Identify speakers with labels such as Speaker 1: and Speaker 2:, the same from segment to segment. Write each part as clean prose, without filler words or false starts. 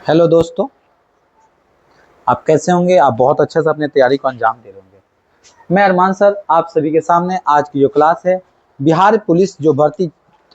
Speaker 1: Hello दोस्तों, आप कैसे होंगे। आप बहुत अच्छे से अपने तैयारी को अंजाम दे रहे होंगे। मैं अरमान सर आप सभी के सामने आज की जो क्लास है बिहार पुलिस जो भर्ती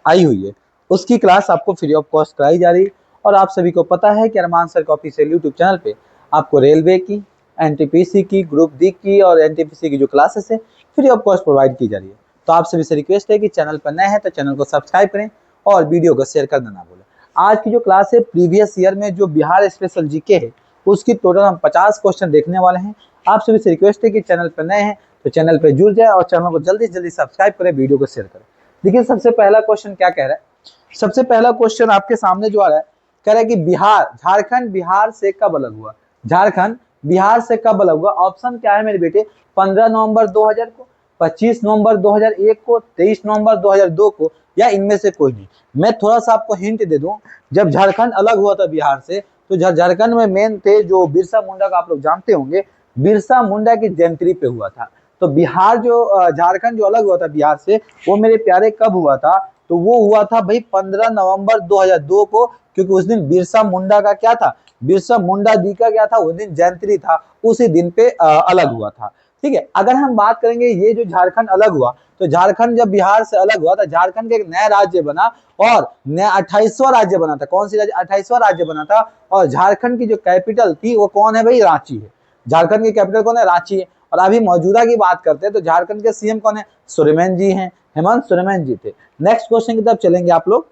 Speaker 1: आई हुई है उसकी क्लास आपको फ्री ऑफ कॉस्ट कराई जा रही है। और आप सभी को पता है कि अरमान सर का ऑफिशियल यूट्यूब चैनल पे आपको रेलवे की, एनटीपीसी की, ग्रुप डी की और एनटीपीसी की जो क्लासेस है फ्री ऑफ कॉस्ट प्रोवाइड की जा रही है। तो आप सभी से रिक्वेस्ट है कि चैनल पर नए हैं तो चैनल को सब्सक्राइब करें और वीडियो को शेयर कर देना ना भूलें। आज की जो क्लास है प्रीवियस ईयर में जो बिहार स्पेशल जीके है उसकी टोटल हम 50 क्वेश्चन देखने वाले हैं। आप सभी से रिक्वेस्ट है कि चैनल पर नए हैं तो चैनल पर जुड़ जाए और चैनल को जल्दी से जल्दी सब्सक्राइब करें, वीडियो को शेयर करें। देखिए सबसे पहला क्वेश्चन क्या कह रहा है। सबसे पहला क्वेश्चन आपके सामने जो आ रहा है कह रहा है कि झारखंड बिहार से कब अलग हुआ। झारखंड बिहार से कब अलग हुआ। ऑप्शन क्या है मेरे बेटे, 15 नवंबर 2000 को, 25 नवंबर 2001 को, 23 नवंबर 2002 को, या इनमें से कोई नहीं। मैं थोड़ा सा आपको हिंट दे दूं, जब झारखंड अलग हुआ था बिहार से तो झारखंड में मेन थे जो बिरसा मुंडा का आप लोग जानते होंगे, बिरसा मुंडा की जयंती पे हुआ था। तो बिहार जो झारखंड जो अलग हुआ था बिहार से वो मेरे प्यारे कब हुआ था, तो वो हुआ था भाई 15 नवंबर 2002 को, क्योंकि उस दिन बिरसा मुंडा का क्या था, बिरसा मुंडा जी का क्या था, उस दिन जयंती था, उसी दिन पे अलग हुआ था। ठीक है, अगर हम बात करेंगे ये जो झारखंड अलग हुआ तो झारखंड जब बिहार से अलग हुआ था झारखंड का एक नया राज्य बना और नया 28वां राज्य बना था। कौन सी राज्य, 28वां राज्य बना था। और झारखंड की जो कैपिटल थी वो कौन है भाई, रांची है। झारखंड की कैपिटल कौन है, रांची है। और अभी मौजूदा की बात करते हैं तो झारखंड के सीएम कौन है, सोरेन जी हैं, हेमंत सोरेन जी थे। नेक्स्ट क्वेश्चन की तरफ चलेंगे आप लोग।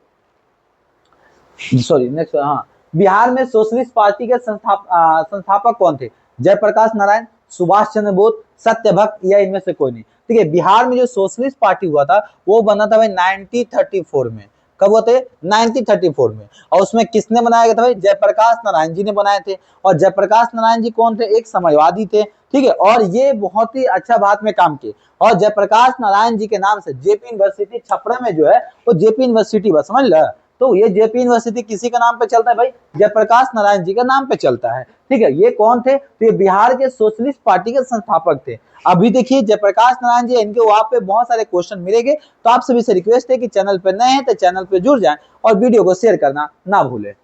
Speaker 1: सॉरी नेक्स्ट, हाँ, बिहार में सोशलिस्ट पार्टी के संस्थापक कौन थे। जयप्रकाश नारायण, सुभाष चंद्र बोस, सत्यभक्त, या इनमें से कोई नहीं। ठीक है, बिहार में जो सोशलिस्ट पार्टी हुआ था वो बना था भाई 1934 में। कब हुआ था, 1934 में। और उसमें किसने बनाया गया था भाई, जयप्रकाश नारायण जी ने बनाए थे। और जयप्रकाश नारायण जी कौन थे, एक समाजवादी थे। ठीक है, और ये बहुत ही अच्छा बात में काम किए। और जयप्रकाश नारायण जी के नाम से जेपी यूनिवर्सिटी छपरा में जो है वो जेपी यूनिवर्सिटी बस, समझ लो। तो ये जेपी यूनिवर्सिटी किसी का नाम पे चलता है भाई, जयप्रकाश नारायण जी का नाम पे चलता है। ठीक है, ये कौन थे, तो ये बिहार के सोशलिस्ट पार्टी के संस्थापक थे। अभी देखिए जयप्रकाश नारायण जी, इनके वहां पे बहुत सारे क्वेश्चन मिलेंगे। तो आप सभी से रिक्वेस्ट है कि चैनल पे नए हैं तो चैनल पे जुड़ जाएं और वीडियो को शेयर करना ना भूलें।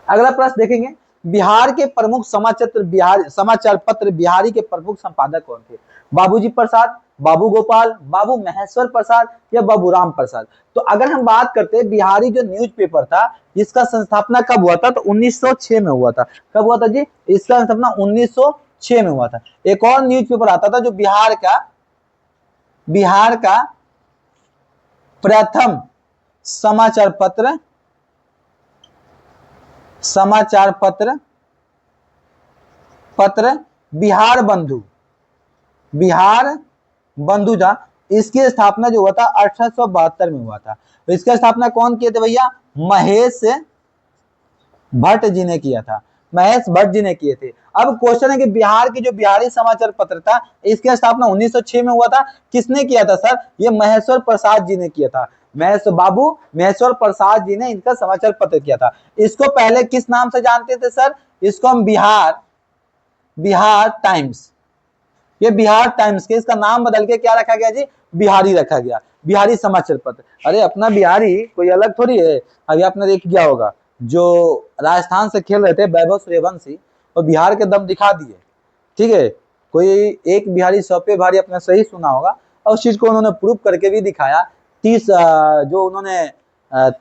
Speaker 1: अगला प्रश्न देखेंगे, बिहार के प्रमुख समाचार पत्र बिहारी के प्रमुख संपादक कौन थे। बाबूजी प्रसाद, बाबू गोपाल, बाबू महेश्वर प्रसाद, या बाबू राम प्रसाद। तो अगर हम बात करते हैं बिहारी जो न्यूज़पेपर था इसका संस्थापना कब हुआ था, तो 1906 में हुआ था। कब हुआ था जी, इसका संस्थापना 1906 में हुआ था। एक और न्यूज़पेपर आता था जो बिहार का प्रथम समाचार पत्र बिहार बंधु था। इसकी स्थापना जो हुआ था 1872 में हुआ था। तो इसका स्थापना कौन किए थे भैया, महेश भट्ट जी ने किया था। महेश भट्ट जी ने किए थे। अब क्वेश्चन है कि बिहार की जो बिहारी समाचार पत्र था इसकी स्थापना 1906 में हुआ था। किसने किया था सर, ये महेश्वर प्रसाद जी ने किया था। महेश्वर प्रसाद जी ने इनका समाचार पत्र किया था। इसको पहले किस नाम से जानते थे सर, इसको हम बिहार टाइम्स, ये बिहार टाइम्स के इसका नाम बदल के क्या रखा गया जी, बिहारी रखा गया, बिहारी समाचार पत्र। अरे अपना बिहारी कोई अलग थोड़ी है। अभी आपने देख गया होगा जो राजस्थान से खेल रहे थे वैभव सूर्यवंशी और बिहार के दम दिखा दिए। ठीक है, कोई एक बिहारी 100 पे भारी, अपने सही सुना होगा। और उस चीज को उन्होंने प्रूव करके भी दिखाया। 30 जो उन्होंने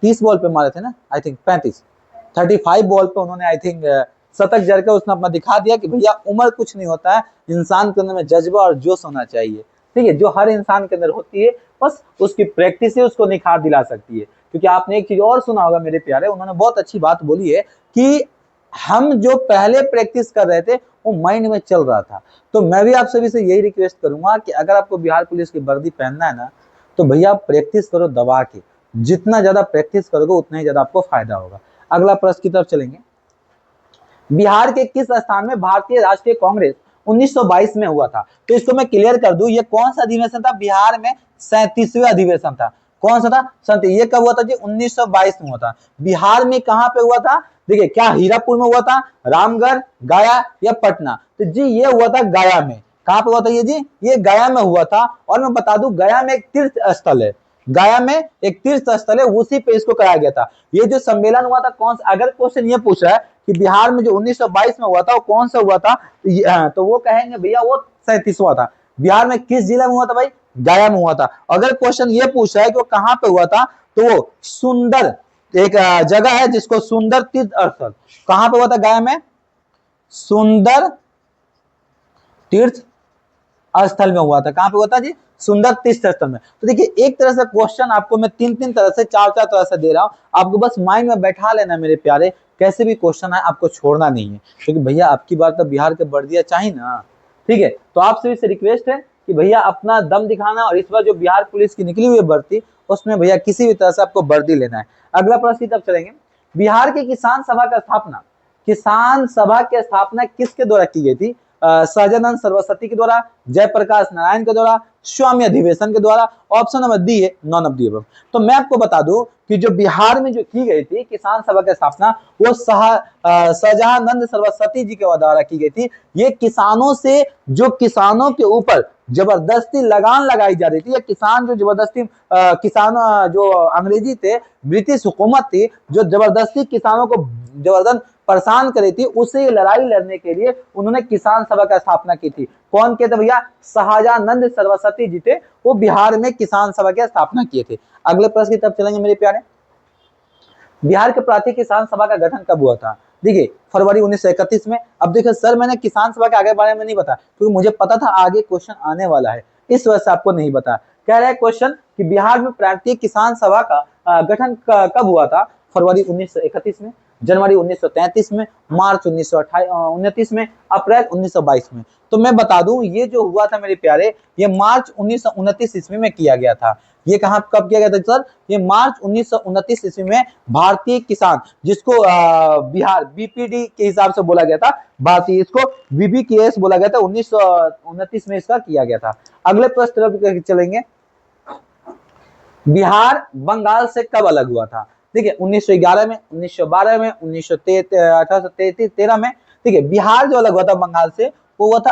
Speaker 1: 30 बॉल पे मारे थे ना, आई थिंक 35 बॉल पे उन्होंने आई थिंक शतक जड़ के उसने अपना दिखा दिया कि भैया उम्र कुछ नहीं होता है, इंसान के अंदर में जज्बा और जोश होना चाहिए। ठीक है, जो हर इंसान के अंदर होती है, बस उसकी प्रैक्टिस ही उसको निखार दिला सकती है। क्योंकि आपने एक चीज और सुना होगा मेरे प्यारे, उन्होंने बहुत अच्छी बात बोली है कि हम जो पहले प्रैक्टिस कर रहे थे वो माइंड में चल रहा था। तो मैं भी आप सभी से यही रिक्वेस्ट करूंगा कि अगर आपको बिहार पुलिस की वर्दी पहनना है ना तो भैया प्रैक्टिस करो दबा के। जितना ज्यादा प्रैक्टिस करोगे उतना ही ज्यादा आपको फायदा होगा। अगला प्रश्न की तरफ चलेंगे, बिहार के किस स्थान में भारतीय राष्ट्रीय कांग्रेस 1922 में हुआ था। तो इसको मैं क्लियर कर दूं, ये कौन सा अधिवेशन था, बिहार में 37वां अधिवेशन था। कौन सा था, ये कब हुआ था जी, 1922 में हुआ था। बिहार में कहां पे हुआ था, देखिए क्या हीरापुर में हुआ था, रामगढ़, गया, या पटना। तो जी ये हुआ था गया में। कहां पे हुआ था ये जी, ये गया में हुआ था। और मैं बता दूं गया में एक तीर्थ स्थल है, गया में एक तीर्थ स्थल है, उसी पे इसको कराया गया था। ये जो सम्मेलन हुआ था कौन सा, अगर क्वेश्चन ये पूछ रहा है कि बिहार में जो 1922 में हुआ था वो कौन सा हुआ था, तो वो कहेंगे भैया वो 37वां था। बिहार में किस जिला में हुआ था भाई, गया में हुआ था। अगर क्वेश्चन ये पूछ रहा है कि वो कहां पे हुआ था, तो वो सुंदर एक जगह है जिसको सुंदर तीर्थ स्थल, कहां पे हुआ था, गया में सुंदर तीर्थ स्थल में हुआ था। कहां पे हुआ था जी, सुंदर तीर्थ स्थल में। तो देखिए एक तरह से क्वेश्चन आपको मैं तीन तीन तरह से, चार चार तरह से दे रहा हूं, आपको बस माइंड में बैठा लेना मेरे प्यारे, कैसे भी क्वेश्चन है आपको छोड़ना नहीं है, क्योंकि भैया आपकी बार तो बिहार के वर्दियां चाहिए ना, ठीक है। तो आप सभी से रिक्वेस्ट है कि भैया अपना दम दिखाना, और इस बार जो बिहार पुलिस की निकली हुई है भर्ती, उसमें भैया किसी भी तरह से आपको वर्दी लेना है। अगला प्रश्न की तरफ चलेंगे। बिहार की किसान सभा का स्थापना, किसान सभा की स्थापना किसके द्वारा की गई थी, सहजानंद सरस्वती के द्वारा, जयप्रकाश नारायण के द्वारा, स्वामी अधिवेशन के द्वारा। ऑप्शन नंबर डी है नॉन ऑफ दी अबव। तो मैं आपको बता दूं कि जो बिहार में जो की गई थी किसान सभा की स्थापना, वो सहजानंद सरस्वती जी के द्वारा की गई थी। ये किसानों से, जो किसानों के ऊपर जबरदस्ती लगान लगाई जा रही थी, या किसान जो जबरदस्ती किसान जो अंग्रेजी थे, ब्रिटिश हुकूमत थी, जो जबरदस्ती किसानों को जबरदस्त परेशान करी थी, उससे लड़ाई लड़ने के लिए उन्होंने किसान सभा का स्थापना की थी। कौन किए थे भैया, सहजानंद सरस्वती जी थे, वो बिहार में किसान सभा की स्थापना किए थे। अगले प्रश्न की तरफ चलेंगे मेरे प्यारे। बिहार के प्रांतीय किसान सभा का गठन कब हुआ था, देखिए फरवरी 1931 में। अब देखिए सर मैंने किसान सभा के आगे बारे में नहीं बताया, क्योंकि मुझे पता था आगे क्वेश्चन आने वाला है, इस वजह से आपको नहीं बताया। कह रहा है क्वेश्चन कि बिहार में प्रांतीय किसान सभा का गठन कब हुआ था, फरवरी 1931 में, जनवरी 1933 में, मार्च 1929 में, अप्रैल 1922 में। तो मैं बता दूं ये जो हुआ था मेरे प्यारे, ये मार्च 1929 ईस्वी में किया गया था। ये कहां कब किया गया था सर, ये मार्च 1929 ईस्वी में भारतीय किसान, जिसको बिहार बीपीडी के हिसाब से बोला गया था, भारतीय इसको बीबीकेएस बोला गया था, 1929 में इसका किया गया था। अगले प्रश्न तरफ चलेंगे। बिहार बंगाल से कब अलग हुआ था, देखिए 1911 में, 1912 में, 1813 में। ठीक है, बिहार जो अलग हुआ था बंगाल से, वो हुआ था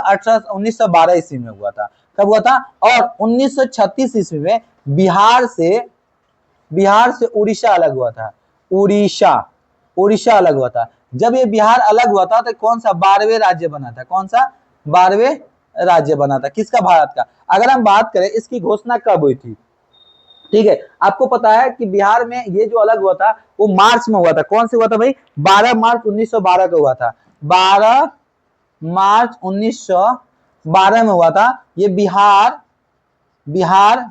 Speaker 1: 1912 ईस्वी में हुआ था। कब हुआ था, और 1936 ईस्वी में बिहार से उड़ीसा अलग हुआ था। उड़ीसा अलग हुआ था। जब ये बिहार अलग हुआ था तो कौन सा 12वें राज्य बना था, कौन सा 12वें राज्य बना था, किसका, भारत का। अगर हम बात करें इसकी घोषणा कब हुई थी, ठीक है, आपको पता है कि बिहार में ये जो अलग हुआ था वो मार्च में हुआ था। कौन से हुआ था भाई, 12 मार्च 1912 को हुआ था, 12 मार्च 1912 में हुआ था। ये बिहार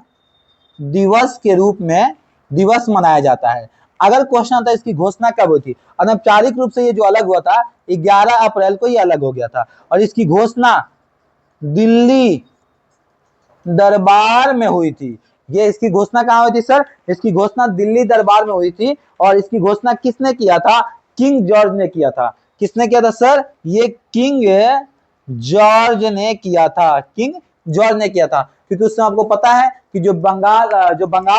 Speaker 1: दिवस के रूप में दिवस मनाया जाता है। अगर क्वेश्चन आता है इसकी घोषणा कब हुई थी, अनौपचारिक रूप से ये जो अलग हुआ था 11 अप्रैल को ये अलग हो गया था, और इसकी घोषणा दिल्ली दरबार में हुई थी। ये इसकी घोषणा कहां हुई थी सर, इसकी घोषणा दिल्ली दरबार में हुई थी। और इसकी घोषणा किसने किया था, किंग जॉर्ज ने किया था। किसने किया था सर, ये किंग जॉर्ज ने किया था, किंग जॉर्ज ने किया था। क्योंकि उसमें आपको पता है कि जो बंगाल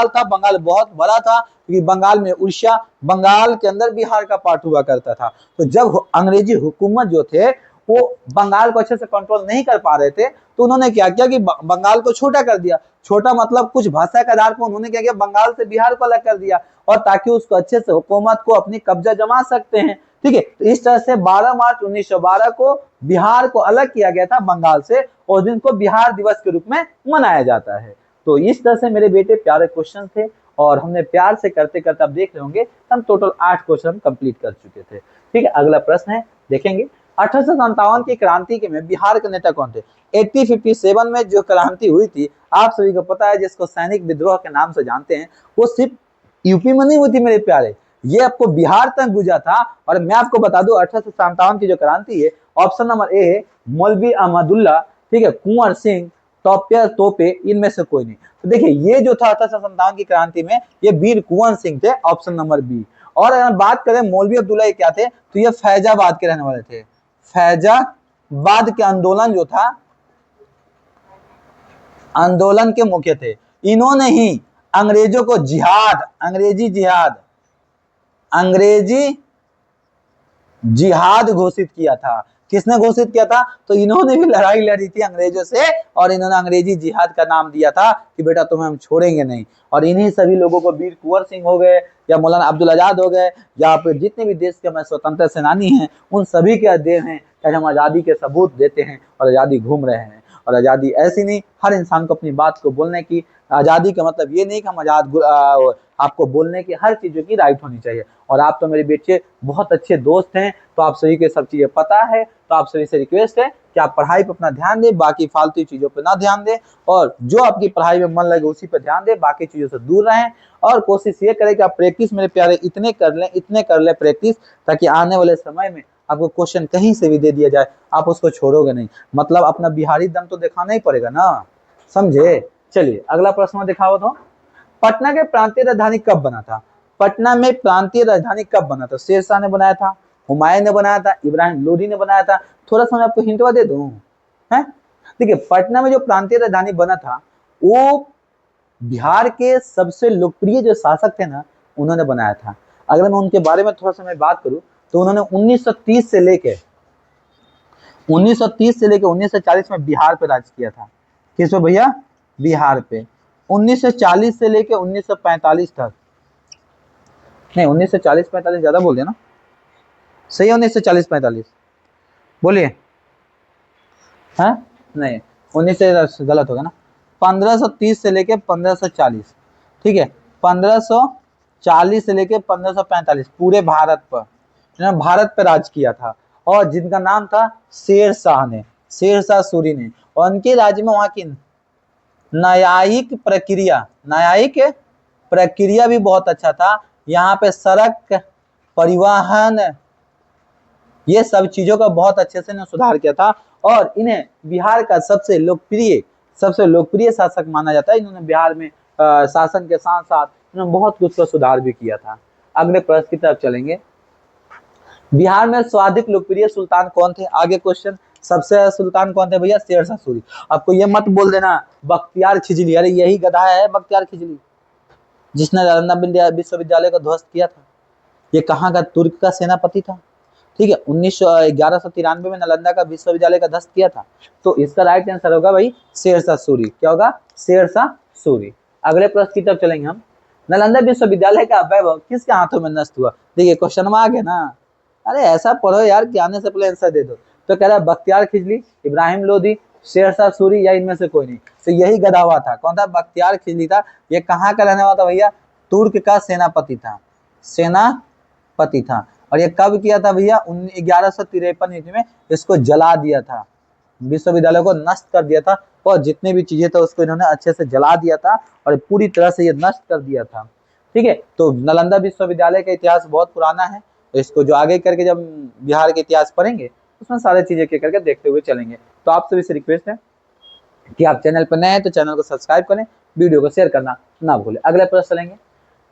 Speaker 1: था, बंगाल बहुत बड़ा था, क्योंकि बंगाल में उड़ीसा, बंगाल के अंदर बिहार का पार्ट हुआ करता था। तो जब अंग्रेजी हुकूमत जो थे वो बंगाल को अच्छे से कंट्रोल नहीं कर पा रहे थे, तो उन्होंने क्या किया कि बंगाल को छोटा कर दिया। छोटा मतलब कुछ भाषा के आधार पर उन्होंने क्या किया, बंगाल से बिहार को अलग कर दिया, और ताकि उसको अच्छे से हुकूमत को अपनी कब्जा जमा सकते हैं। ठीक है, तो इस तरह से 12 मार्च 1912 को बिहार को अलग किया गया था बंगाल से, और दिन को बिहार दिवस के रूप में मनाया जाता है। तो इस तरह से मेरे बेटे प्यारे क्वेश्चन थे, और हमने प्यार से करते करते आप देख रहे होंगे हम टोटल 8 क्वेश्चन कंप्लीट कर चुके थे। ठीक है, अगला प्रश्न है, देखेंगे 1857 की क्रांति के में बिहार के नेता कौन थे। 1857 में जो क्रांति हुई थी, आप सभी को पता है, जिसको सैनिक विद्रोह के नाम से जानते हैं, वो सिर्फ यूपी में नहीं हुई थी मेरे प्यारे, ये आपको बिहार तक गुजरा था। और मैं आपको बता दूं 1857 की जो क्रांति है, ऑप्शन नंबर ए है मौलवी अहमदुल्ला, ठीक है, कुंवर सिंह, तोपे, इनमें से कोई नहीं। तो देखिए ये जो था 1857 की क्रांति में, ये वीर कुंवर सिंह थे, ऑप्शन नंबर बी। और अगर बात करें मौलवी अब्दुल्ला ये क्या थे, तो ये फैजाबाद के रहने वाले थे। फैजाबाद के आंदोलन जो था, आंदोलन के मुख्य थे। इन्होंने ही अंग्रेजों को अंग्रेजी जिहाद घोषित किया था। किसने घोषित किया था? तो इन्होंने भी लड़ाई लड़ी थी अंग्रेजों से, और इन्होंने अंग्रेजी जिहाद का नाम दिया था कि बेटा तुम्हें हम छोड़ेंगे नहीं। और इन्हीं सभी लोगों को वीर कुंवर सिंह हो गए, या मौलाना अब्दुल आजाद हो गए, या फिर जितने भी देश के स्वतंत्र सेनानी हैं, उन सभी के देन है कि हम आज़ादी के सबूत देते हैं और आज़ादी घूम रहे हैं। और आज़ादी ऐसी नहीं, हर इंसान को अपनी बात को बोलने की, आज़ादी का मतलब ये नहीं कि हम आपको बोलने की हर चीज़ों की राइट होनी चाहिए। और आप तो मेरे बेटे बहुत अच्छे दोस्त हैं, तो आप सभी के सब चीज़ें पता है, तो आप सभी से रिक्वेस्ट है कि आप पढ़ाई पर अपना ध्यान दें, बाकी फालतू चीज़ों पर ना ध्यान दें, और जो आपकी पढ़ाई में मन लगे उसी पर ध्यान दें, बाकी चीज़ों से दूर रहें। और कोशिश ये करें कि आप प्रैक्टिस मेरे प्यारे इतने कर लें प्रैक्टिस, ताकि आने वाले समय में आपको क्वेश्चन कहीं से भी दे दिया जाए, आप उसको छोड़ोगे नहीं। मतलब अपना बिहारी दम तो दिखाना ही पड़ेगा ना, समझे? चलिए अगला प्रश्न दिखाओ तो, पटना के प्रांतीय राजधानी कब बना था? पटना में प्रांतीय राजधानी कब बना था? शेरशाह ने बनाया था, हुमायूं ने बनाया था, इब्राहिम लोदी ने बनाया था? थोड़ा सा मैं आपको हिंटवा दे दूं, है? देखिए, पटना में जो प्रांतीय राजधानी बना था, वो बिहार के सबसे लोकप्रिय जो शासक थे ना, उन्होंने बनाया था। अगर मैं उनके बारे में थोड़ा सा मैं बात करूं, तो उन्होंने 1930 से लेके 1940 में बिहार पे राज किया था। किस पे भैया? बिहार पे। 1940 से लेके 1945 तक, नहीं 1940-45 ज्यादा बोल दिया ना, सही है 1940-45 बोलिए, हाँ नहीं 19 से गलत होगा ना, 1530 से लेके 1540, ठीक है, 1540 से लेके 1545 पूरे भारत पर, इन्होंने भारत पर राज किया था। और जिनका नाम था शेरशाह ने, शेरशाह सूरी ने, और उनके राज्य में वहां की न्यायिक प्रक्रिया भी बहुत अच्छा था। यहाँ पे सड़क, परिवहन, ये सब चीजों का बहुत अच्छे से सुधार किया था। और इन्हें बिहार का सबसे लोकप्रिय शासक माना जाता है। इन्होंने बिहार में शासन के साथ साथ इन्होंने बहुत कुछ का सुधार भी किया था। अगले प्रश्न की तरफ चलेंगे। बिहार में सर्वाधिक लोकप्रिय सुल्तान कौन थे? आगे क्वेश्चन, सबसे सुल्तान कौन थे भैया? शेरशाह सूरी। आपको ये मत बोल देना बख्तियार खिजली, अरे यही गधा है बख्तियार खिजली, जिसने नालंदा विश्वविद्यालय को ध्वस्त किया था। ये कहाँ का? तुर्क का सेनापति था, ठीक है। 1193 में नालंदा का विश्वविद्यालय का ध्वस्त किया था। तो इसका राइट आंसर होगा भाई शेरशाह सूरी। क्या होगा? शेरशाह सूरी। अगले प्रश्न की तरफ चलेंगे हम। नालंदा विश्वविद्यालय का वैभव किसके हाथों में नष्ट हुआ? देखिए क्वेश्चन में आ गया ना, अरे ऐसा पढ़ो यार कि आने से पहले आंसर दे दो। तो कह रहा है बख्तियार खिजली, इब्राहिम लोदी, शेरशाह सूरी, या इनमें से कोई नहीं। तो यही गधा हुआ था। कौन था? बख्तियार खिजली था। ये कहाँ का रहने वाला था भैया? तुर्क का सेनापति था। और ये कब किया था भैया? 1153 ईस्वी में इसको जला दिया था, विश्वविद्यालय को नष्ट कर दिया था, और जितने भी चीजें थे उसको इन्होंने अच्छे से जला दिया था और पूरी तरह से ये नष्ट कर दिया था, ठीक है। तो नालंदा विश्वविद्यालय का इतिहास बहुत पुराना है। इसको जो आगे करके जब बिहार के इतिहास पढ़ेंगे उसमें सारे चीजें के करके देखते हुए चलेंगे। तो आप सभी से रिक्वेस्ट है कि आप चैनल पर नए हैं तो चैनल को सब्सक्राइब करें, वीडियो को शेयर करना ना भूलें। अगले प्रश्न चलेंगे।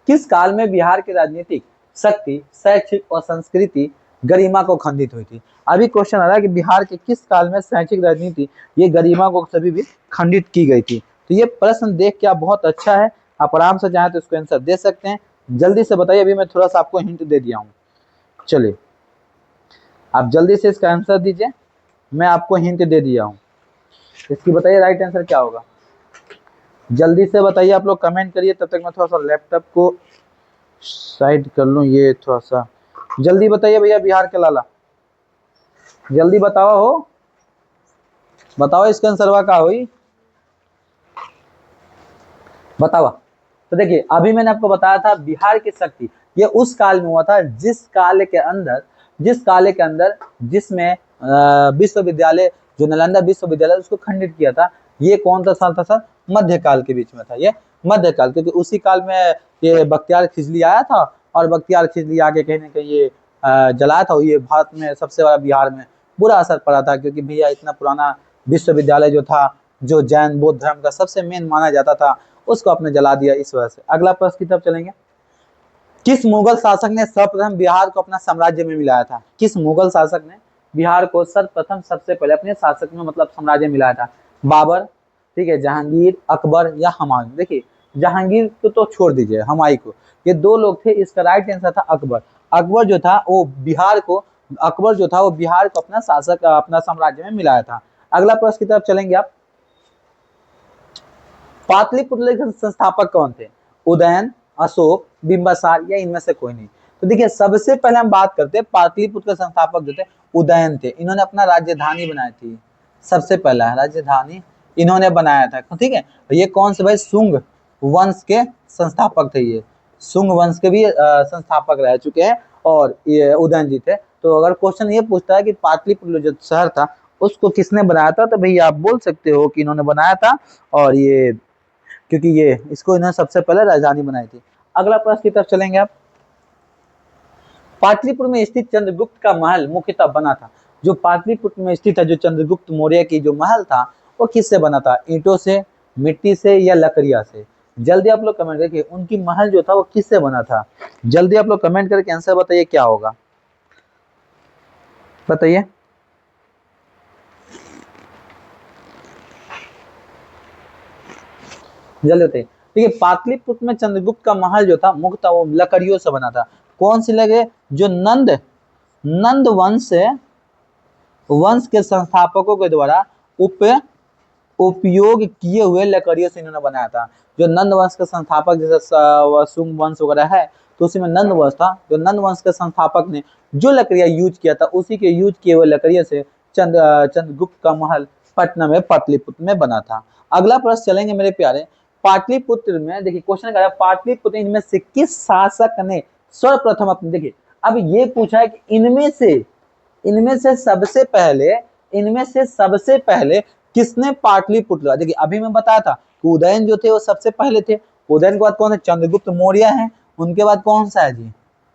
Speaker 1: किस काल में बिहार की राजनीतिक शक्ति, शैक्षिक और संस्कृति गरिमा को खंडित हुई थी? अभी क्वेश्चन आ रहा है कि बिहार के किस काल में शैक्षिक राजनीति ये गरिमा को सभी भी खंडित की गई थी? तो ये प्रश्न देख के आप बहुत अच्छा है, आप आराम से चाहें तो इसको आंसर दे सकते हैं। जल्दी से बताइए, अभी मैं थोड़ा सा आपको हिंट दे दिया हूँ। चलिए आप जल्दी से इसका आंसर दीजिए, मैं आपको हिंट दे दिया हूँ। इसकी बताइए राइट आंसर क्या होगा, जल्दी से बताइए। आप लोग कमेंट करिए, तब तक मैं थोड़ा सा लैपटॉप को साइड कर लूं। ये थोड़ा सा जल्दी बताइए भैया, बिहार के लाला जल्दी बताओ हो, बताओ इसका आंसर का हुई, बताओ। तो देखिए अभी मैंने आपको बताया था बिहार की शक्ति ये उस काल में हुआ था जिस काल के अंदर जिसमें विश्वविद्यालय, जो नालंदा विश्वविद्यालय उसको खंडित किया था। ये कौन सा साल था सर? मध्यकाल के बीच में था, ये मध्यकाल, क्योंकि उसी काल में ये बख्तियार खिजली आया था, और बख्तियार खिजली आके कहीं ना कहीं ये जलाया था। ये भारत में सबसे बड़ा, बिहार में बुरा असर पड़ा था, क्योंकि भैया इतना पुराना विश्वविद्यालय जो था, जो जैन बौद्ध धर्म का सबसे मेन माना जाता था, उसको आपने जला दिया इस वजह से। अगला प्रश्न की तरफ चलेंगे। किस मुगल शासक ने सर्वप्रथम बिहार को अपना साम्राज्य में मिलाया था? किस मुगल शासक ने बिहार को सर्वप्रथम, सबसे पहले अपने शासक में मतलब साम्राज्य में मिलाया था? बाबर, ठीक है, जहांगीर, अकबर या हुमायूं? देखिए जहांगीर को तो छोड़ दीजिए, हुमायूं को, ये दो लोग थे। इसका राइट आंसर था अकबर। अकबर जो था वो बिहार को अकबर जो था वो बिहार को अपना शासक अपना साम्राज्य में मिलाया था। अगला प्रश्न की तरफ चलेंगे आप। पाटलिपुत्र के संस्थापक कौन थे? उदयन, अशोक, बिंबिसार या इनमें से कोई नहीं? तो देखिए सबसे पहले हम बात करते हैं पाटलिपुत्र के संस्थापक जो थे उदयन थे। इन्होंने अपना राजधानी बनाई थी, सबसे पहला राजधानी इन्होंने बनाया था। ठीक है, ये कौन से भाई? शुंग वंश के संस्थापक थे। ये शुंग वंश के भी संस्थापक रह चुके हैं और ये उदयन जी थे। तो अगर क्वेश्चन ये पूछता है कि पाटलिपुत्र जो शहर था उसको किसने बनाया था, तो भैया आप बोल सकते हो कि इन्होंने बनाया था। और ये क्योंकि ये इसको इन्होंने सबसे पहले राजधानी बनाई थी। अगला प्रश्न की तरफ चलेंगे आप। पाटलिपुत्र में स्थित चंद्रगुप्त का महल मुख्यतः बना था। जो पाटलिपुत्र में स्थित है जो चंद्रगुप्त मौर्य की जो महल था वो किससे बना था? ईंटों से, मिट्टी से या लकड़िया से? जल्दी आप लोग कमेंट करके उनकी महल जो था वो किससे बना था? जल्दी आप लोग कमेंट करके आंसर बताइए क्या होगा, बताइए। जल्दी बताइए। देखिए पाटलिपुत्र में चंद्रगुप्त का महल जो था मुख्यतः वो लकड़ियों से बना था। कौन सी लगे? जो नंद वंश के संस्थापकों के द्वारा उपयोग किए हुए लकड़ियों से इन्होंने बनाया था। जो नंद वंश के संस्थापक जैसे शुंग वंश वगैरह है तो उसी में नंद वंश था। जो नंद वंश के संस्थापक ने जो लकड़ियां यूज किया था उसी के यूज किए हुए लकड़ियों से चंद्रगुप्त का महल पटना में पाटलिपुत्र में बना था। अगला प्रश्न चलेंगे मेरे प्यारे। पाटलिपुत्र में देखिए क्वेश्चन कर रहा है पाटलिपुत्र इनमें से किस शासक ने सर्वप्रथम अपने, देखिए अब ये पूछा है कि इनमें से सबसे पहले किसने पाटलिपुत्र, देखिए अभी मैं बताया था कि उदयन जो थे वो सबसे पहले थे। उदयन के बाद कौन है? चंद्रगुप्त मौर्य हैं। उनके बाद कौन सा है जी?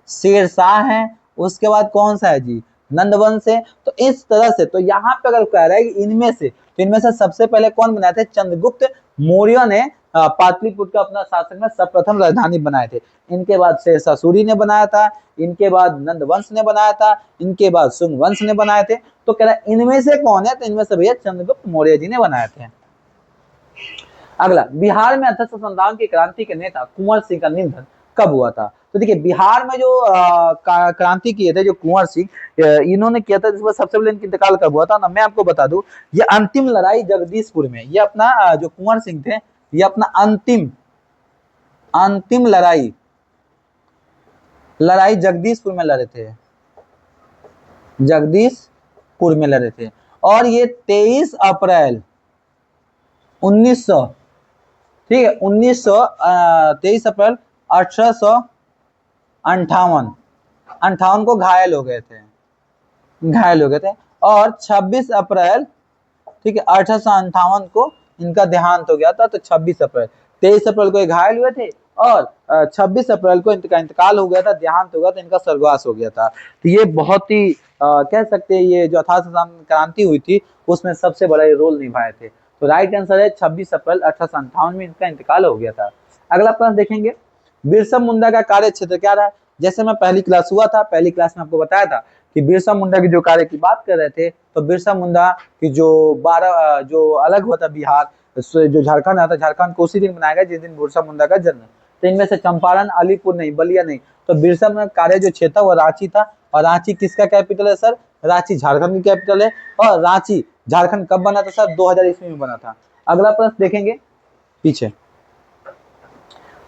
Speaker 1: शेरशाह है। उसके बाद कौन सा है जी? नंदवंश है। तो इस तरह से तो यहाँ पे अगर कह रहा है कि इनमें से सबसे पहले कौन बनाए थे? चंद्रगुप्त मौर्य ने पाटलिपुत्र का अपना शासन में सर्वप्रथम राजधानी बनाए थे। इनके बाद शेरशाह सूरी ने बनाया था, इनके बाद नंदवंश ने बनाया था, इनके बाद शुंग वंश ने बनाए थे। तो कह रहा है इनमें से कौन है? तो इनमें से भैया चंद्रगुप्त मौर्य जी ने बनाए थे। अगला, बिहार में 1857 की क्रांति के नेता कुंवर सिंह का निधन कब हुआ था? तो देखिए बिहार में जो क्रांति किए थे जो कुंवर सिंह इन्होंने किया था, जिसमें सबसे पहले इनका इंतकाल कब हुआ था ना, मैं आपको बता दूं, ये अंतिम लड़ाई जगदीशपुर में, ये अपना जो कुंवर सिंह थे ये अपना अंतिम लड़ाई जगदीशपुर में लड़े थे, जगदीशपुर में लड़े थे। और ये 23 अप्रैल 1900, ठीक है 23 अप्रैल 1858 को घायल हो गए थे। और 26 अप्रैल, ठीक है 1858 को इनका देहांत हो गया था। तो 26 अप्रैल, 23 अप्रैल को ये घायल हुए थे और 26 अप्रैल को इनका इंतकाल हो गया था, देहांत हो गया था, इनका स्वर्गवास हो गया था। तो ये बहुत ही कह सकते हैं ये जो 1857 क्रांति हुई थी उसमें सबसे बड़ा ये रोल निभाए थे। तो राइट आंसर है 26 अप्रैल 1858 में इनका इंतकाल हो गया था। अगला प्रश्न देखेंगे, बिरसा मुंडा का कार्य क्षेत्र क्या रहा? जैसे मैं पहली क्लास हुआ था, पहली क्लास में आपको बताया था कि बिरसा मुंडा की जो कार्य की बात कर रहे थे, तो बिरसा मुंडा की जो 12 जो अलग हुआ था बिहार जो झारखंड आता, झारखंड को उसी दिन बनाया गया जिस दिन बिरसा मुंडा का जन्म। तो इनमें से चंपारण, अलीपुर नहीं, बलिया नहीं, तो बिरसा मुंडा कार्य जो क्षेत्र वो रांची था। और रांची किसका कैपिटल है सर? रांची झारखंड की कैपिटल है। और रांची झारखंड कब बना था सर? 2000 ईस्वी में बना था। अगला प्रश्न देखेंगे पीछे,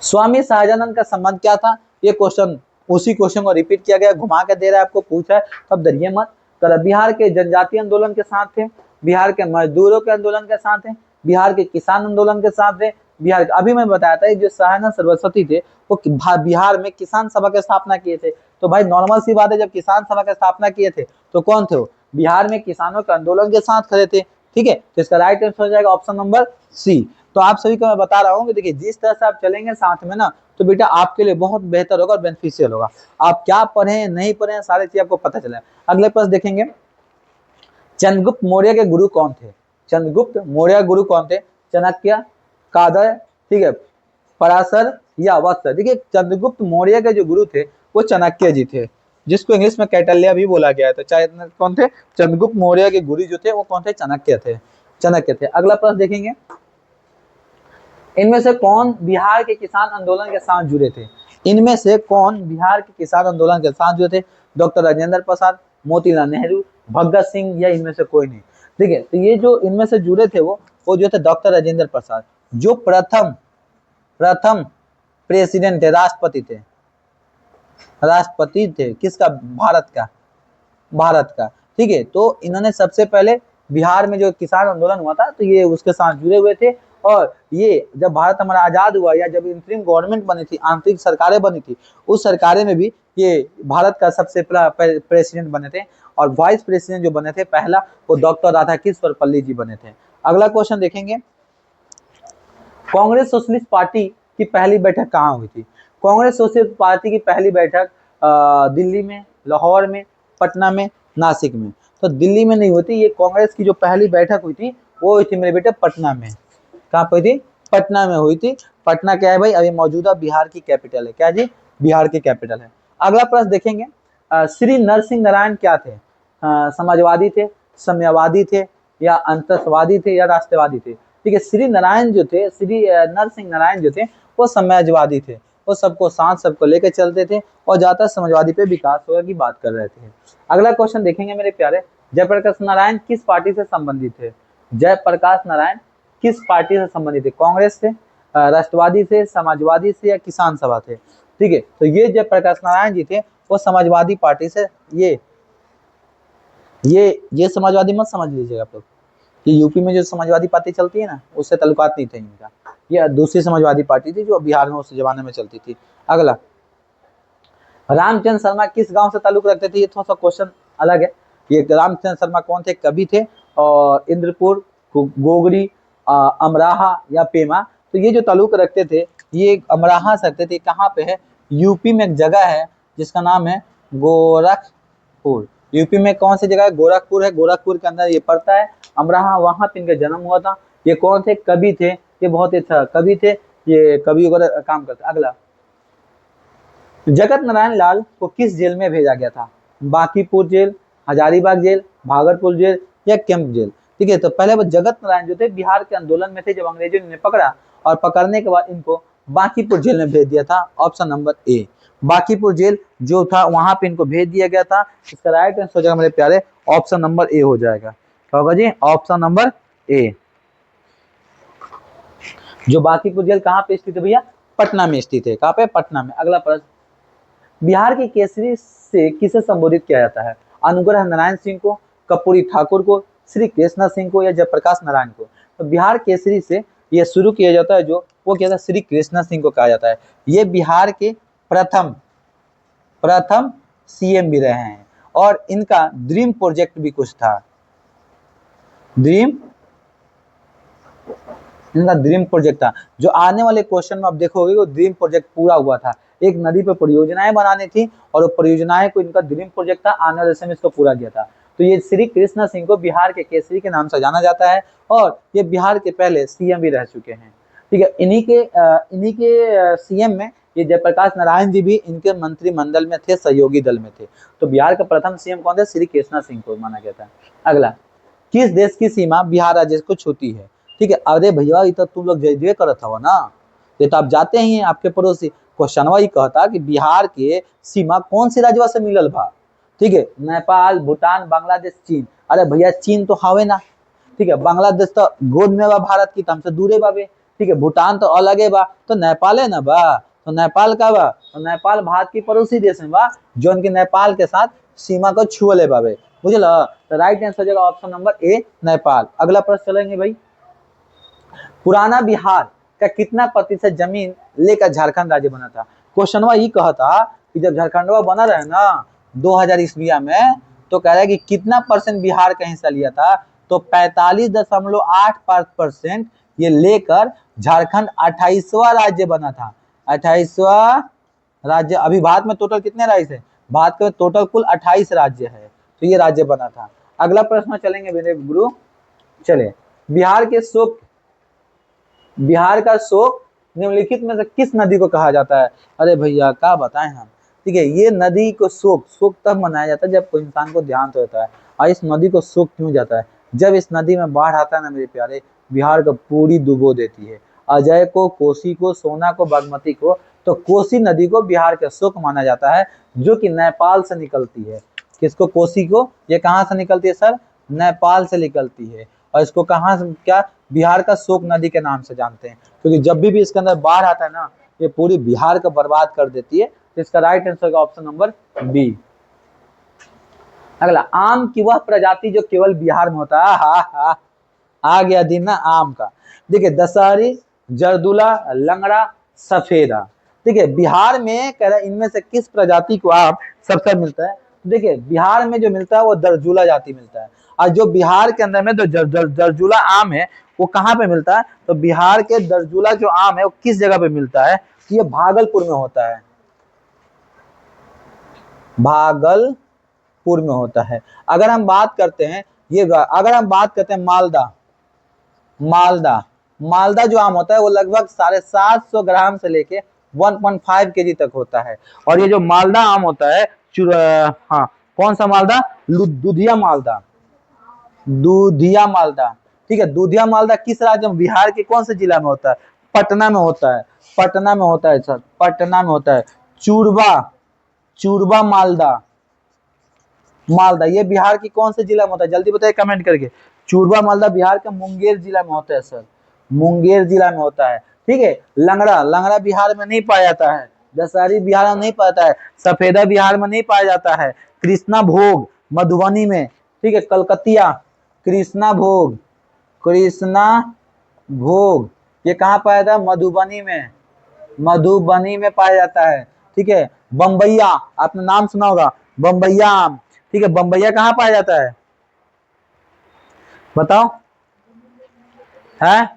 Speaker 1: स्वामी शाहजानंद का संबंध क्या था? ये क्वेश्चन उसी क्वेश्चन को रिपीट किया गया, घुमा के दे रहा है आपको, पूछा है तब डरिए मत। बिहार के जनजातीय आंदोलन के साथ थे, बिहार के मजदूरों के आंदोलन के साथ थे, बिहार के किसान आंदोलन के साथ थे, बिहार अभी मैं बताया था जो सहायना सरस्वती थे वो बिहार में किसान सभा की स्थापना किए थे। तो भाई नॉर्मल सी बात है, जब किसान सभा की स्थापना किए थे तो कौन थे वो? बिहार में किसानों के आंदोलन के साथ खड़े थे। ठीक है, तो इसका राइट आंसर हो जाएगा ऑप्शन नंबर सी। तो आप सभी को मैं बता रहा हूँ कि देखिए जिस तरह से आप चलेंगे साथ में ना तो बेटा आपके लिए बहुत बेहतर होगा और बेनिफिशियल होगा। आप क्या पढ़े नहीं पढ़े सारी चीज आपको पता चले। अगले प्रश्न देखेंगे, चंद्रगुप्त मौर्य के गुरु कौन थे? चंद्रगुप्त मौर्य गुरु कौन थे? चाणक्य, कादर, ठीक है पराशर या वत्स? देखिए चंद्रगुप्त मौर्य के जो गुरु थे वो चाणक्य जी थे, जिसको इंग्लिश में कैटल्या भी बोला गया था। चाहे कौन थे? चंद्रगुप्त मौर्य के गुरु जो थे वो कौन थे? चाणक्य थे। अगला प्रश्न देखेंगे, इनमें से कौन बिहार के किसान आंदोलन के साथ जुड़े थे? इनमें से कौन बिहार के किसान आंदोलन के साथ जुड़े थे? डॉक्टर राजेंद्र प्रसाद, मोतीलाल नेहरू, भगत सिंह या इनमें से कोई नहीं। ठीक है, तो ये जो इनमें से जुड़े थे वो जो थे डॉक्टर राजेंद्र प्रसाद, जो प्रथम प्रथम प्रेसिडेंट थे, राष्ट्रपति थे किसका, भारत का, भारत का। ठीक है, तो इन्होंने सबसे पहले बिहार में जो किसान आंदोलन हुआ था तो ये उसके साथ जुड़े हुए थे। और ये जब भारत हमारा आजाद हुआ या जब इंतरिम गवर्नमेंट बनी थी, आंतरिक सरकारें बनी थी, उस सरकारें में भी ये भारत का सबसे पहला प्रेसिडेंट बने थे। और वाइस प्रेसिडेंट जो बने थे पहला, वो डॉक्टर राधाकिशोर पल्ली जी बने थे। अगला क्वेश्चन देखेंगे, कांग्रेस सोशलिस्ट पार्टी की पहली बैठक कहाँ हुई थी? कांग्रेस सोशलिस्ट पार्टी की पहली बैठक दिल्ली में, लाहौर में, पटना में, नासिक में। तो दिल्ली में नहीं होती, ये कांग्रेस की जो पहली बैठक हुई थी वो हुई थी मेरे बेटे पटना में। कहाँ पे हुई थी? पटना में हुई थी। पटना क्या है भाई, अभी मौजूदा बिहार की कैपिटल है। क्या जी? बिहार की कैपिटल है। अगला प्रश्न देखेंगे, श्री नरसिंह नारायण क्या थे? समाजवादी थे, साम्यवादी थे, या अंतरवादी थे, या राष्ट्रवादी थे? ठीक है, श्री नारायण जो थे, श्री नरसिंह नारायण जो थे वो समाजवादी थे। वो सबको साथ सबको लेकर चलते थे और ज्यादातर समाजवादी पे विकास होगा की बात कर रहे थे। अगला क्वेश्चन देखेंगे मेरे प्यारे, जयप्रकाश नारायण किस पार्टी से संबंधित थे? जयप्रकाश नारायण किस पार्टी से संबंधित थे? कांग्रेस से, राष्ट्रवादी से, समाजवादी से, या किसान सभा थे? ठीक है, तो ये जयप्रकाश नारायण जी थे वो समाजवादी पार्टी से, ये समाजवादी मत समझ लीजिएगा आप लोग कि यूपी में जो समाजवादी पार्टी चलती है ना उससे ताल्लुकात नहीं थे इनका, ये दूसरी समाजवादी पार्टी थी जो बिहार में उस जमाने में चलती थी। अगला, रामचंद्र शर्मा किस गांव से ताल्लुक रखते थे? ये थोड़ा सा क्वेश्चन अलग है। ये रामचंद्र शर्मा कौन थे? कवि थे, और इंद्रपुर, गोगरी, अमराहा या पेमा। तो ये जो ताल्लुक रखते थे ये अमराहा से रखते थे। कहाँ पे है? यूपी में एक जगह है जिसका नाम है गोरखपुर। यूपी में कौन सी जगह है? गोरखपुर है, गोरखपुर के अंदर ये पड़ता है अमराहा, वहां पे इनका जन्म हुआ था। ये कौन थे? कवि थे, ये बहुत अच्छा कवि थे, ये कवि वगैरह काम करते। अगला, जगत नारायण लाल को किस जेल में भेजा गया था? Bankipur jail, Hazaribagh jail, Bhagalpur jail, या कैंप जेल? ठीक है, तो पहले वो जगत नारायण जो थे बिहार के आंदोलन में थे जब अंग्रेजों ने पकड़ा, और पकड़ने के बाद इनको बांकीपुर जेल में भेज दिया था। Option number A, Bankipur jail जो था वहां पे इनको भेज दिया गया था। इसका राइट आंसर हो जाएगा मेरे प्यारे, ऑप्शन नंबर ए हो जाएगा। क्या होगा जी? ऑप्शन नंबर ए। जो बांकीपुर जेल कहाँ पे स्थित है भैया? पटना में स्थित है। कहाँ पे? पटना में। अगला प्रश्न, बिहार के केसरी से किसे संबोधित किया जाता है? अनुग्रह नारायण सिंह को, कर्पूरी ठाकुर को, श्री कृष्णा सिंह को, या जयप्रकाश नारायण को? तो बिहार केसरी से ये शुरू किया जाता है जो वो क्या था? श्री कृष्णा सिंह को कहा जाता है। ये बिहार के प्रथम सीएम भी रहे हैं, और इनका ड्रीम प्रोजेक्ट भी कुछ था। इनका ड्रीम प्रोजेक्ट था, जो आने वाले क्वेश्चन में आप देखोगे वो ड्रीम प्रोजेक्ट पूरा हुआ था। एक नदी पर परियोजनाएं बनानी थी और वो परियोजनाएं को इनका ड्रीम प्रोजेक्ट था, आने वाले समय इसको पूरा किया था। तो ये श्री कृष्णा सिंह को बिहार के केसरी के नाम से जाना जाता है, और ये बिहार के पहले सीएम भी रह चुके हैं। ठीक है, इन्हीं के सीएम में ये जयप्रकाश नारायण जी भी इनके मंत्रिमंडल में थे, सहयोगी दल में थे। तो बिहार का प्रथम सीएम कौन थे? श्री कृष्णा सिंह को माना गया था। अगला, किस देश की सीमा बिहार राज्य को छूती है? ठीक है, अरे भैया ये तो तुम लोग जय करत हो ना, ये तो आप जाते ही हैं आपके पड़ोसी। क्वेश्चनवा ये कहता कि बिहार के सीमा कौन सी राज्य से मिलल बा? ठीक है, नेपाल, भूटान, बांग्लादेश, चीन। अरे भैया चीन तो हवे ना। ठीक है, बांग्लादेश तो गोद में बा भारत की, हमसे दूरे बाबे। ठीक है, भूटान तो अलग है बा, तो नेपाल है ना बा। तो नेपाल का बा, तो नेपाल भारत की पड़ोसी देश में बा, जो उनके नेपाल के साथ सीमा को छुअले बाबे। बुझल? तो राइट आंसर हो जाएगा ऑप्शन नंबर ए, नेपाल। अगला प्रश्न चलेंगे भाई, पुराना बिहार का कितना प्रतिशत जमीन लेकर झारखंड राज्य बना था? क्वेश्चनवा ये कहा था कि जब झारखंडवा बना रहे ना 2000 ईस्विया में, तो कह रहा है कि कितना परसेंट बिहार का हिस्सा लिया था? तो 45.85% ये लेकर झारखंड 28वां राज्य बना था। 28वां राज्य। अभी भारत में टोटल कितने राज्य है? भारत में टोटल कुल 28 राज्य है, तो ये राज्य बना था। अगला प्रश्न चलेंगे मेरे गुरु, चले, बिहार का शोक निम्नलिखित में से किस नदी को कहा जाता है? अरे भैया क्या बताएं हम। ठीक है, ये नदी को शोक तब मनाया जाता है जब कोई इंसान को ध्यान होता है। और इस नदी को शोक क्यों जाता है? जब इस नदी में बाढ़ आता है ना मेरे प्यारे, बिहार को पूरी डुबो देती है। अजय को, कोसी को, सोना को, बागमती को। तो कोसी नदी को बिहार का शोक माना जाता है, जो कि नेपाल से निकलती है। किसको? कोसी को। ये कहाँ से निकलती है सर? नेपाल से निकलती है। और इसको कहाँ से, क्या, बिहार का शोक नदी के नाम से जानते हैं, क्योंकि जब भी इसके अंदर बाढ़ आता है ना, ये पूरी बिहार को बर्बाद कर देती है। तो इसका राइट आंसर का ऑप्शन नंबर बी। अगला, आम की वह प्रजाति जो केवल बिहार में होता है। हा, आ गया दिन ना आम का। देखिए, दशहरी, जर्दुला, लंगड़ा, सफेदा। देखिए, बिहार में कह रहा है इनमें से किस प्रजाति को आम सबसे मिलता है? देखिए, बिहार में जो मिलता है वो दर्जुला जाति मिलता है। और जो बिहार के अंदर में जो दर्जुला आम है वो कहाँ पे मिलता है? तो बिहार के दर्जुला जो आम है वो किस जगह पे मिलता है? ये भागलपुर में होता है। भागलपुर में होता है। अगर हम बात करते हैं अगर हम बात करते हैं मालदा जो आम होता है वो लगभग 750 ग्राम से लेके 1.5 केजी तक होता है। और ये जो मालदा आम होता है, हाँ, कौन सा मालदा? दूधिया मालदा। ठीक है, दूधिया मालदा किस राज्य में? बिहार के कौन से जिला में होता है? पटना में होता है। पटना में होता है सर, पटना में होता है। चूरबा मालदा ये बिहार की कौन से जिला में होता है? जल्दी बताइए कमेंट करके। चूरबा मालदा बिहार के मुंगेर जिला में होता है सर, मुंगेर जिला में होता है। ठीक है, लंगड़ा बिहार में नहीं पाया जाता है। दशहरी बिहार में नहीं पाता है। सफेदा बिहार में नहीं पाया जाता है। कृष्णा भोग मधुबनी में। ठीक है, कलकतिया, कृष्णा भोग ये कहाँ पाया जाता है? मधुबनी में पाया जाता है। ठीक है, बम्बैया, आपने नाम सुना होगा, बम्बैया आम। ठीक है, बम्बैया कहाँ पाया जाता है? बताओ। है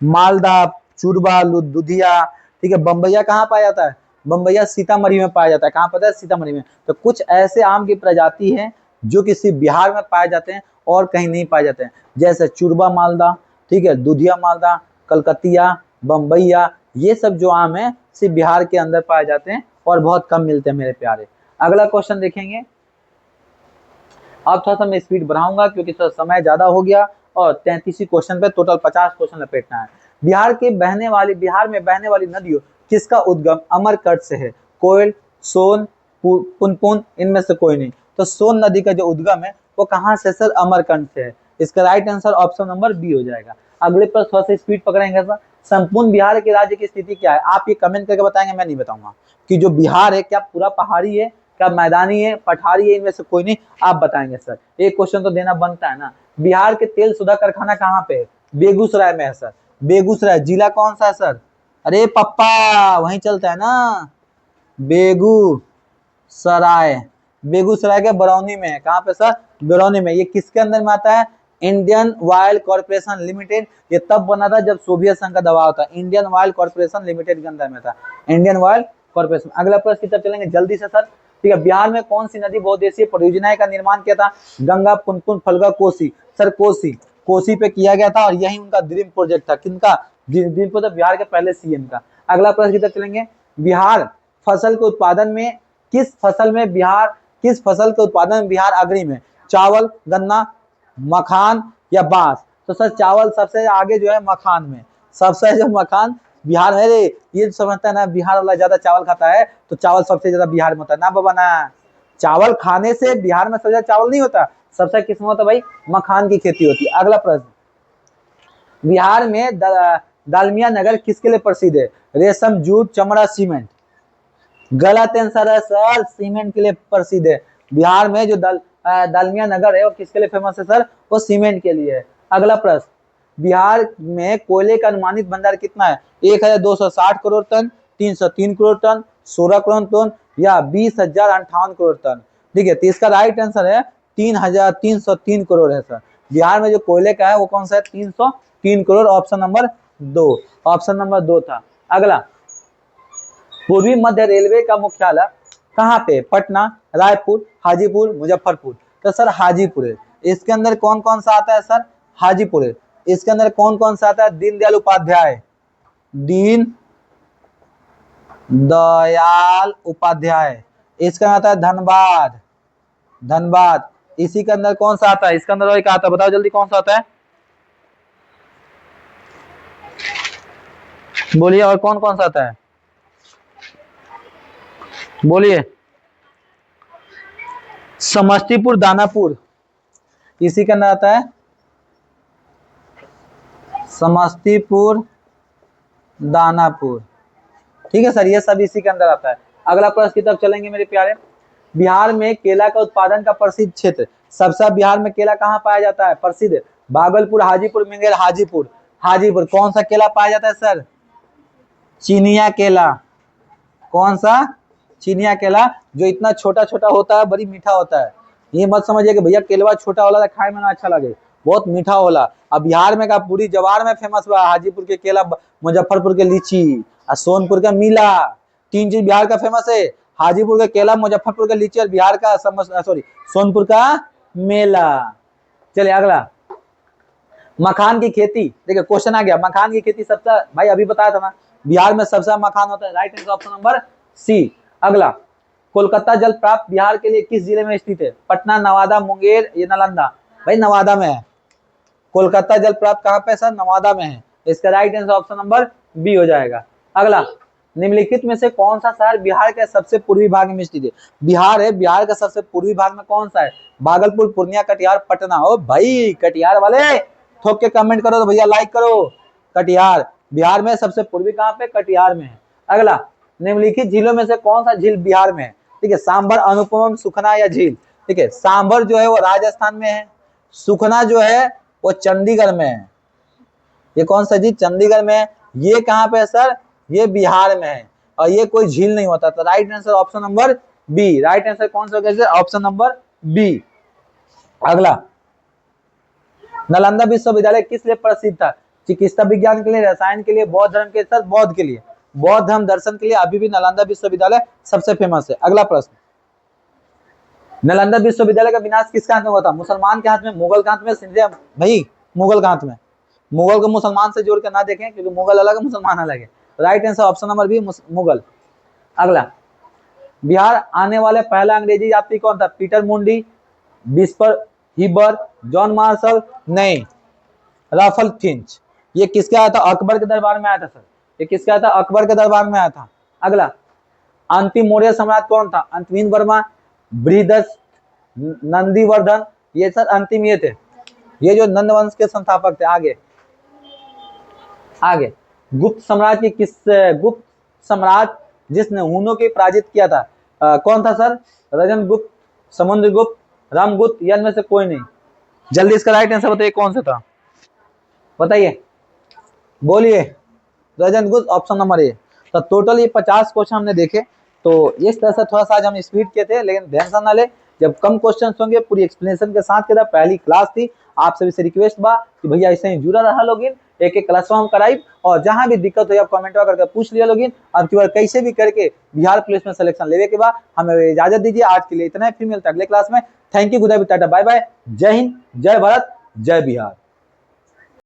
Speaker 1: मालदा, चूरबा, दुधिया। ठीक है, बम्बैया कहाँ पाया जाता है? बम्बैया सीतामढ़ी में पाया जाता है। कहाँ पता है? सीतामढ़ी में। तो कुछ ऐसे आम की प्रजाति है जो कि सिर्फ बिहार में पाए जाते हैं और कहीं नहीं पाए जाते हैं, जैसे चूरबा मालदा, ठीक है, दुधिया मालदा, कलकतिया, बम्बैया, ये सब जो आम है सिर्फ बिहार के अंदर पाए जाते हैं और बहुत कम मिलते हैं मेरे प्यारे। अगला क्वेश्चन देखेंगे। अब थोड़ा सा मैं स्पीड बढ़ाऊंगा क्योंकि थोड़ा समय ज्यादा हो गया और 33 क्वेश्चन पे टोटल 50 क्वेश्चन लपेटना है। बिहार में बहने वाली नदियों किसका उद्गम अमरकंटक से है? कोयल, सोन, पुनपुन, इनमें से कोई नहीं। तो सोन नदी का जो उद्गम है वो कहाँ से? सर, अमरकंटक से है। इसका right answer option number B हो जाएगा। अगले पर थोड़ा सा स्पीड पकड़ेंगे सर। संपूर्ण बिहार के राज्य की स्थिति क्या है? आप ये कमेंट करके बताएंगे, मैं नहीं बताऊंगा। कि जो बिहार है क्या पूरा पहाड़ी है, क्या मैदानी है, पठारी है, इनमें से कोई नहीं, आप बताएंगे सर। एक क्वेश्चन तो देना बनता है ना। बिहार के तेल सुधा कारखाना कहाँ पे है? बेगूसराय में है सर। बेगूसराय जिला कौन सा है सर? अरे पप्पा, वहीं चलता है ना, बेगूसराय। बेगूसराय के बरौनी में है। कहाँ पे सर? बरौनी में। ये किसके अंदर में आता है? Indian oil corporation limited. ये तब बना था जब सोवियत संघ का दबाव था। इंडियन ऑयल कॉर्पोरेशन लिमिटेड के अंदर में था, इंडियन ऑयल कॉर्पोरेशन। अगला प्रश्न की तरफ चलेंगे जल्दी से सर। ठीक है, बिहार में कौन सी नदी बहुउद्देशीय परियोजना का निर्माण किया था? गंगा, पुनपुन, फल्गु, कोसी। सर, कोसी पे किया गया था और यही उनका ड्रीम प्रोजेक्ट था। किनका ड्रीम प्रोजेक्ट? बिहार के पहले सीएम का। अगला प्रश्न की तरफ चलेंगे। बिहार फसल के उत्पादन में किस फसल के उत्पादन में बिहार अग्रणी है? चावल, गन्ना, मखान या बांस? तो सर, चावल सबसे आगे जो है मखान में। सबसे जो मखान बिहार में, ये समझता है ना बिहार वाला ज्यादा चावल खाता है तो चावल सबसे ज्यादा बिहार में होता है ना बाबा ना। चावल खाने से बिहार में सबसे ज्यादा चावल नहीं होता, सबसे किस में होता भाई? मखान की खेती होती है। अगला प्रश्न, बिहार में दालमिया नगर किसके लिए प्रसिद्ध है? रेशम, जूट, चमड़ा, सीमेंट। गलत आंसर है सर, सीमेंट के लिए प्रसिद्ध है। बिहार में जो दालमिया नगर है वो किसके लिए फेमस है सर? वो सीमेंट के लिए है। अगला प्रश्न, बिहार में कोयले का अनुमानित भंडार कितना है? 1260 crore ton, 303 crore ton, 16 crore ton या 20,058 करोड़ टन? ठीक है, तो इसका राइट आंसर है 3,303 करोड़ है सर। बिहार में जो कोयले का है वो कौन सा है? 303 करोड़। ऑप्शन नंबर 2 था। अगला, पूर्वी मध्य रेलवे का मुख्यालय कहाँ पे? पटना, रायपुर, हाजीपुर, मुजफ्फरपुर। तो सर हाजीपुर है। इसके अंदर कौन कौन सा आता है सर? हाजीपुर है। इसके अंदर कौन कौन सा आता है? दीनदयाल उपाध्याय। इसका आता है धनबाद। इसी के अंदर कौन सा आता है? इसके अंदर एक आता है, बताओ जल्दी कौन सा आता है? बोलिए, और कौन कौन सा आता है? बोलिए। समस्तीपुर दानापुर इसी के अंदर आता है, समस्तीपुर दानापुर। ठीक है सर, ये सब इसी के अंदर आता है। अगला प्रश्न की तरफ चलेंगे मेरे प्यारे। बिहार में केला का उत्पादन का प्रसिद्ध क्षेत्र, सबसे बिहार में केला कहाँ पाया जाता है प्रसिद्ध? भागलपुर, हाजीपुर, मुंगेर, हाजीपुर। हाजीपुर। कौन सा केला पाया जाता है सर? चिनिया केला। कौन सा? चिनिया केला, जो इतना छोटा छोटा होता है, बड़ी मीठा होता है। ये मत समझिए कि भैया केलवा छोटा होला तो खाए में ना अच्छा लगे, बहुत मीठा होला। अब बिहार में का पूरी जवार में फेमस बा, हाजीपुर के केला, मुजफ्फरपुर के लीची और सोनपुर का मीला। तीन चीज बिहार का फेमस है, हाजीपुर का केला, मुजफ्फरपुर का लीची और बिहार का सोनपुर का मेला। चलिए अगला, मखान की खेती। देखिए क्वेश्चन आ गया, मखान की खेती सबसे, भाई अभी बताया था ना बिहार में सबसे मखान होता है, right answer option number C. अगला, कोलकाता जल प्राप्त बिहार के लिए किस जिले में स्थित है? पटना, नवादा, मुंगेर, ये नालंदा। भाई नवादा में है। कोलकाता जल प्राप्त कहाँ पे सर? नवादा में है। इसका right answer option number B हो जाएगा। अगला, निम्नलिखित में से कौन सा शहर बिहार के सबसे पूर्वी भाग में स्थित है? बिहार है, बिहार का सबसे पूर्वी भाग में कौन सा है? भागलपुर, पूर्णिया, कटिहार, पटना। ओ भाई कटिहार वाले ठोक के कमेंट करो तो भैया लाइक करो। कटिहार बिहार में सबसे पूर्वी कहाँ पे? कटिहार में है। अगला, निम्नलिखित झीलों में से कौन सा झील बिहार में है? ठीक है, सांभर, अनुपम, सुखना या झील। ठीक है, सांभर जो है वो राजस्थान में है, सुखना जो है वो चंडीगढ़ में है। ये कौन सा झील? चंडीगढ़ में है। ये कहाँ पे है सर? ये बिहार में है, और ये कोई झील नहीं होता। तो right answer option number B. Right answer कौन सा होगा? Option number B. अगला, नालंदा विश्वविद्यालय किस लिए प्रसिद्ध था? चिकित्सा विज्ञान के लिए, रसायन के लिए, बौद्ध धर्म के साथ बौद्ध के लिए, बौद्ध धर्म दर्शन के लिए अभी भी नालंदा विश्वविद्यालय सबसे फेमस है। अगला प्रश्न, नालंदा विश्वविद्यालय का विनाश किसके हाथ में हुआ था? मुसलमान के हाथ में, मुगल के हाथ में, सिंधिया? भाई मुगल के हाथ में। मुगल को मुसलमान से जोड़ कर ना देखें, क्योंकि मुगल अलग है, मुसलमान अलग है। Right answer option number B, Mughal. अगला, बिहार आने वाले पहला अंग्रेजी यात्री कौन था? पीटर मुंडी, विस्पर हीबर, जॉन मार्शल? नहीं, राफल फिंच। ये किसके आया था? अकबर के दरबार में आया था सर। ये किसके आया था? अकबर के दरबार में आया था। अगला, अंतिम मौर्य सम्राट कौन था? अंतमीन वर्मा, बृहदस, नंदीवर्धन? ये सर अंतिम ये थे, ये जो नंद वंश के संस्थापक थे। आगे आगे, गुप्त सम्राट की गुप्त सम्राट जिसने हुनों के पराजित किया था कौन था सर? रजन गुप्त, समुद्रगुप्त, रामगुप्त, या इनमें से कोई नहीं? जल्दी इसका राइट आंसर बताइए कौन सा था, बताइए, बोलिए। रजन गुप्त, ऑप्शन नंबर ए। तो टोटल ये 50 क्वेश्चन हमने देखे। तो इस तरह से थोड़ा सा आज हम स्पीड किए थे, लेकिन टेंशन ना ले, जब कम क्वेश्चन होंगे पूरी एक्सप्लेनेशन के साथ के पहली क्लास थी। आप सभी से रिक्वेस्ट बा कि भैया ऐसे ही जुड़ा रहा लोगिन, एक एक क्लास हम कराई, और जहां भी दिक्कत हो आप कमेंट करके पूछ लिया लोगिन। अब की बार कैसे भी करके बिहार पुलिस में सिलेक्शन लेने के बाद हमें इजाजत दीजिए। आज के लिए इतना ही, फिर मिलता है अगले क्लास में। Thank you, good bye, tata, bye bye, जय हिंद, जय भारत, जय बिहार।